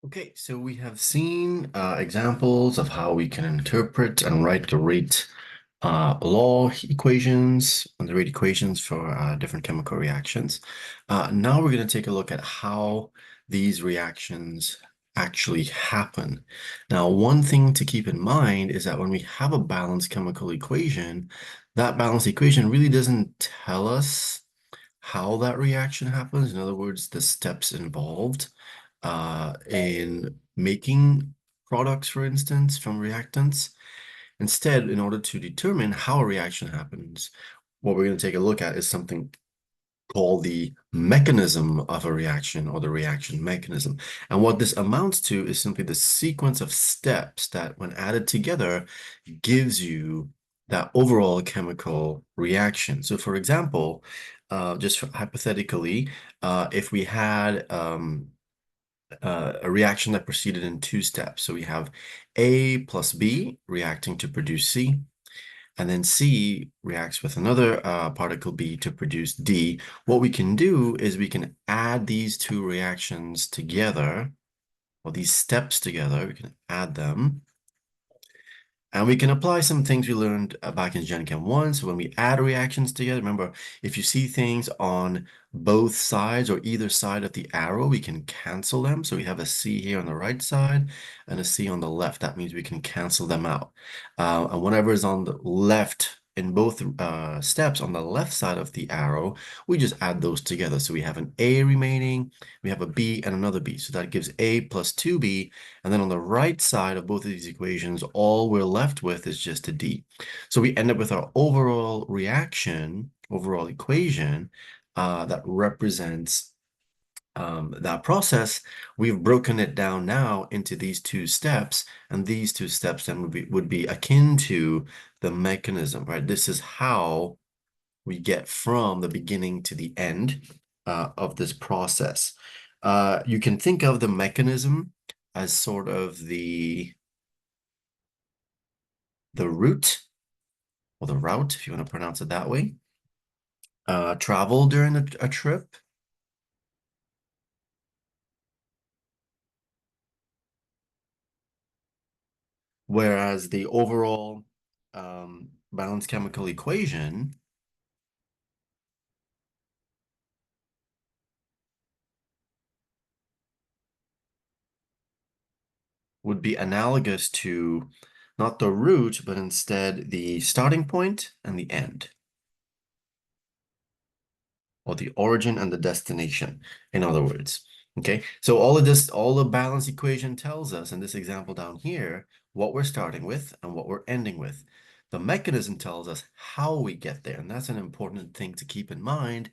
Okay, so we have seen examples of how we can interpret and write the rate law equations and the rate equations for different chemical reactions. Now we're going to take a look at how these reactions actually happen. Now, one thing to keep in mind is that when we have a balanced chemical equation, that balanced equation really doesn't tell us how that reaction happens. In other words, the steps involved in making products, for instance, from reactants. Instead, in order to determine how a reaction happens, what we're going to take a look at is something called the mechanism of a reaction or the reaction mechanism. And what this amounts to is simply the sequence of steps that, when added together, gives you that overall chemical reaction. So, for example, just hypothetically, if we had a reaction that proceeded in two steps. So we have A plus B reacting to produce C, and then C reacts with another particle B to produce D. What we can do is we can add these two reactions together, or these steps together, we can add them. And we can apply some things we learned back in Gen Chem 1. So when we add reactions together, remember, if you see things on both sides or either side of the arrow, we can cancel them. So we have a C here on the right side and a C on the left. That means we can cancel them out. And whatever is on the left in both steps on the left side of the arrow, we just add those together. So we have an A remaining, we have a B and another B. So that gives A plus 2B. And then on the right side of both of these equations, all we're left with is just a D. So we end up with our overall reaction, overall equation that represents that process. We've broken it down now into these two steps, and these two steps then would be akin to the mechanism, right? This is how we get from the beginning to the end of this process. You can think of the mechanism as sort of the route or the route, if you want to pronounce it that way, travel during a trip. Whereas the overall balanced chemical equation would be analogous to not the route, but instead the starting point and the end, or the origin and the destination, in other words. Okay, so all of this, all the balance equation tells us in this example down here, what we're starting with and what we're ending with. The mechanism tells us how we get there, and that's an important thing to keep in mind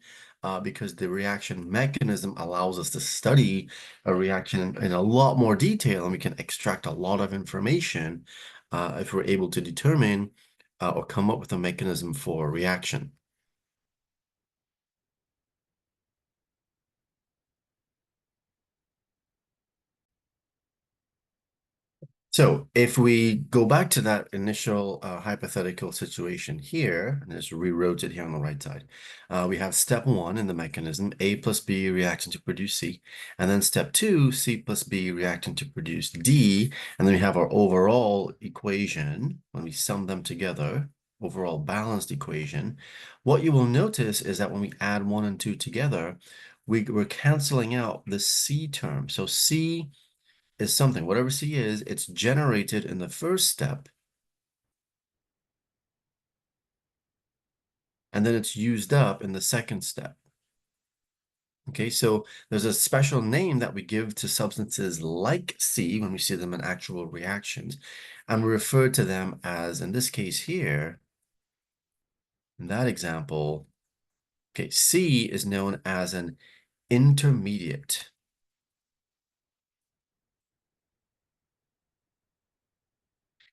because the reaction mechanism allows us to study a reaction in a lot more detail, and we can extract a lot of information if we're able to determine or come up with a mechanism for a reaction. So if we go back to that initial hypothetical situation here, and just rewrote it here on the right side, we have step one in the mechanism, A plus B reacting to produce C, and then step two, C plus B reacting to produce D, and then we have our overall equation, when we sum them together, overall balanced equation. What you will notice is that when we add one and two together, we're canceling out the C term. So C is something, whatever C is, it's generated in the first step, and then it's used up in the second step. Okay, so there's a special name that we give to substances like C when we see them in actual reactions, and we refer to them as, in this case here, in that example, okay, C is known as an intermediate.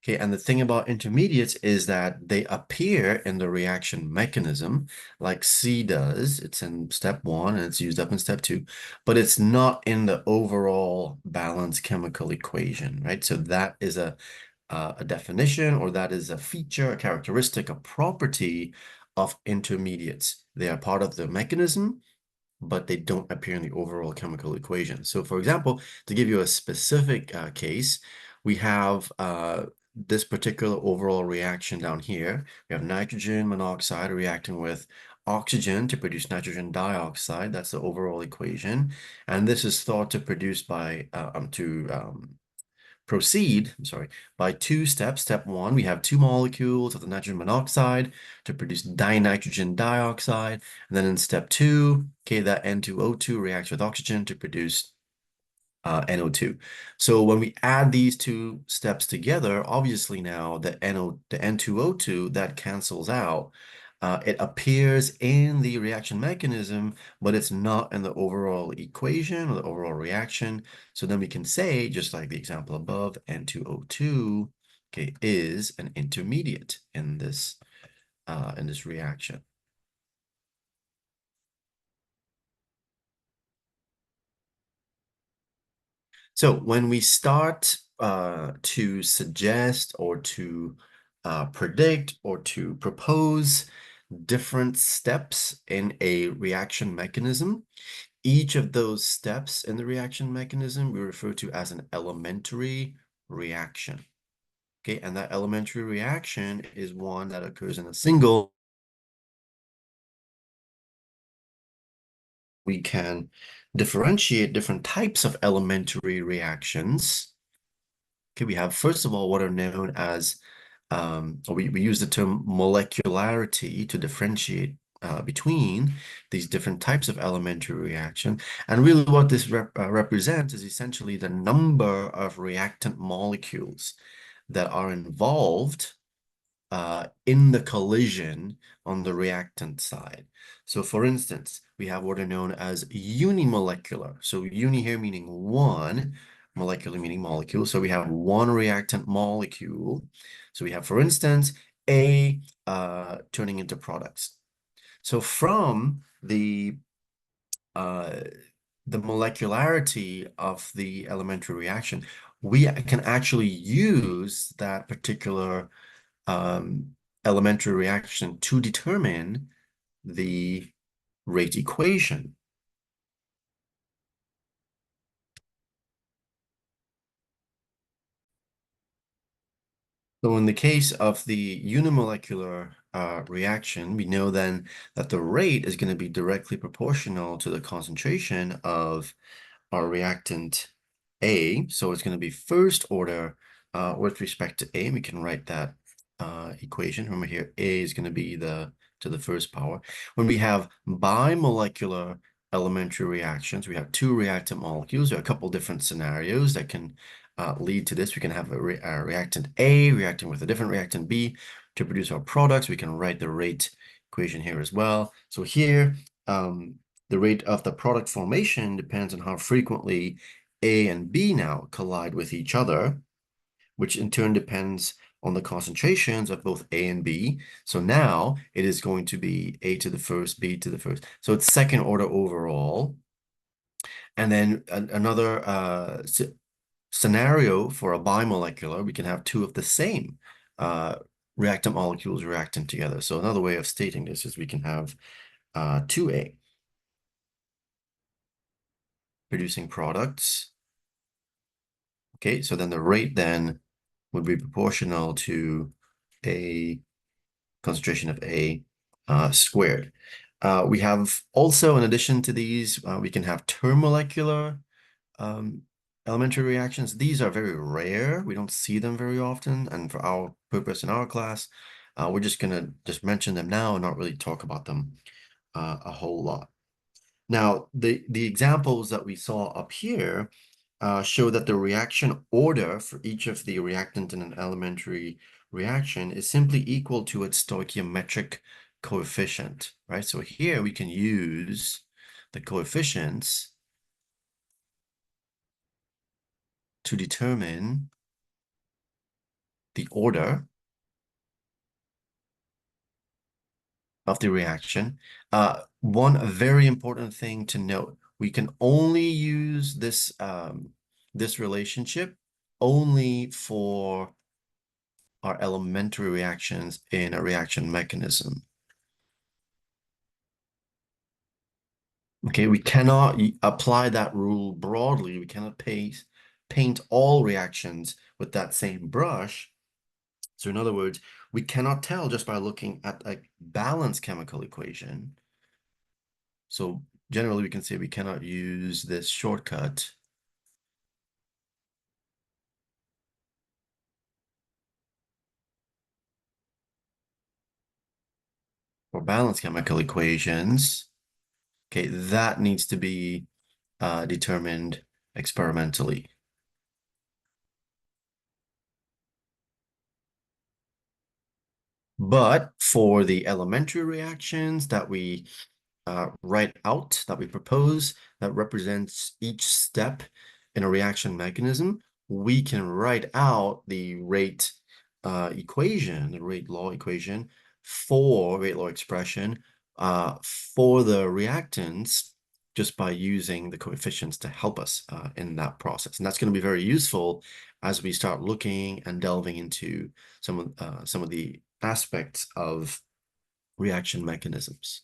Okay, and the thing about intermediates is that they appear in the reaction mechanism like C does. It's in step one and it's used up in step two, but it's not in the overall balanced chemical equation, right? So that is a definition, or that is a feature, a characteristic, a property of intermediates. They are part of the mechanism, but they don't appear in the overall chemical equation. So for example, to give you a specific case, we have this particular overall reaction down here. We have nitrogen monoxide reacting with oxygen to produce nitrogen dioxide. That's the overall equation. And this is thought to produce by, proceed, I'm sorry, by two steps. Step one, we have two molecules of the nitrogen monoxide to produce dinitrogen dioxide. And then in step two, okay, that N2O2 reacts with oxygen to produce NO2. So when we add these two steps together, obviously now the N2O2 that cancels out. It appears in the reaction mechanism, but it's not in the overall equation or the overall reaction. So then we can say, just like the example above, N2O2, okay, is an intermediate in this reaction. So when we start to suggest or to predict or to propose different steps in a reaction mechanism, each of those steps in the reaction mechanism we refer to as an elementary reaction. Okay, and that elementary reaction is one that occurs in a single. We can differentiate different types of elementary reactions. Okay, we have, first of all, what are known as, or we use the term molecularity to differentiate between these different types of elementary reaction. And really what this represents is essentially the number of reactant molecules that are involved in the collision on the reactant side. So for instance, we have what are known as unimolecular. So uni here meaning one, molecular meaning molecule. So we have one reactant molecule. So we have, for instance, A turning into products. So from uh, the molecularity of the elementary reaction, we can actually use that particular um, elementary reaction to determine the rate equation. So in the case of the unimolecular reaction, we know then that the rate is going to be directly proportional to the concentration of our reactant A. So it's going to be first order with respect to A. We can write that equation. Remember here, A is going to be to the first power. When we have bimolecular elementary reactions, we have two reactant molecules. There are a couple different scenarios that can lead to this. We can have a reactant A reacting with a different reactant B to produce our products. We can write the rate equation here as well. So here, the rate of the product formation depends on how frequently A and B now collide with each other, which in turn depends on the concentrations of both A and B. So now it is going to be A to the first, B to the first. So it's second order overall. And then another scenario for a bimolecular, we can have two of the same reactant molecules reacting together. So another way of stating this is we can have 2A producing products. Okay, so then the rate then would be proportional to a concentration of A squared. We have also, in addition to these, we can have termolecular elementary reactions. These are very rare. We don't see them very often. And for our purpose in our class, we're just going to just mention them now and not really talk about them a whole lot. Now, the examples that we saw up here show that the reaction order for each of the reactant in an elementary reaction is simply equal to its stoichiometric coefficient, right? So here we can use the coefficients to determine the order of the reaction. One very important thing to note, we can only use this relationship only for our elementary reactions in a reaction mechanism. Okay, we cannot apply that rule broadly. We cannot paint all reactions with that same brush. So in other words, we cannot tell just by looking at a balanced chemical equation. So generally we can say we cannot use this shortcut for balanced chemical equations. Okay, that needs to be determined experimentally. But for the elementary reactions that we write out, that we propose, that represents each step in a reaction mechanism, we can write out the rate equation, the rate law equation for rate law expression for the reactants just by using the coefficients to help us in that process. And that's going to be very useful as we start looking and delving into some of the aspects of reaction mechanisms.